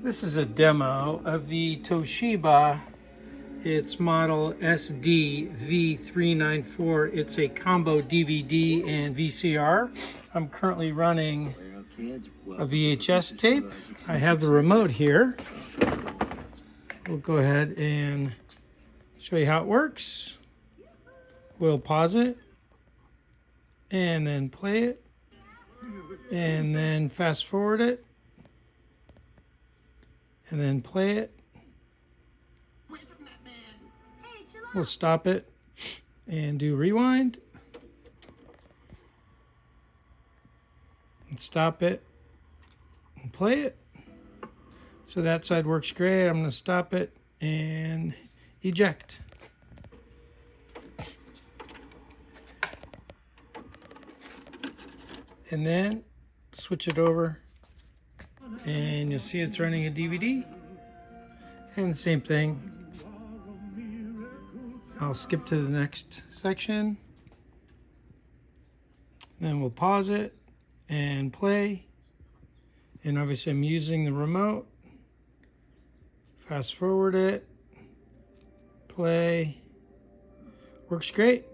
This is a demo of the Toshiba. It's model SD V394. It's a combo DVD and VCR. I'm currently running a VHS tape. I have the remote here. We'll go ahead and show you how it works. We'll pause it and then play it and then fast forward it and then play it. We'll stop it and do rewind and stop it and play it. So that side works great. I'm going to stop it and eject. And then switch it over and you'll see it's running a DVD. And the same thing. I'll skip to the next section. Then we'll pause it and play. And obviously I'm using the remote. Fast forward it. Play. Works great.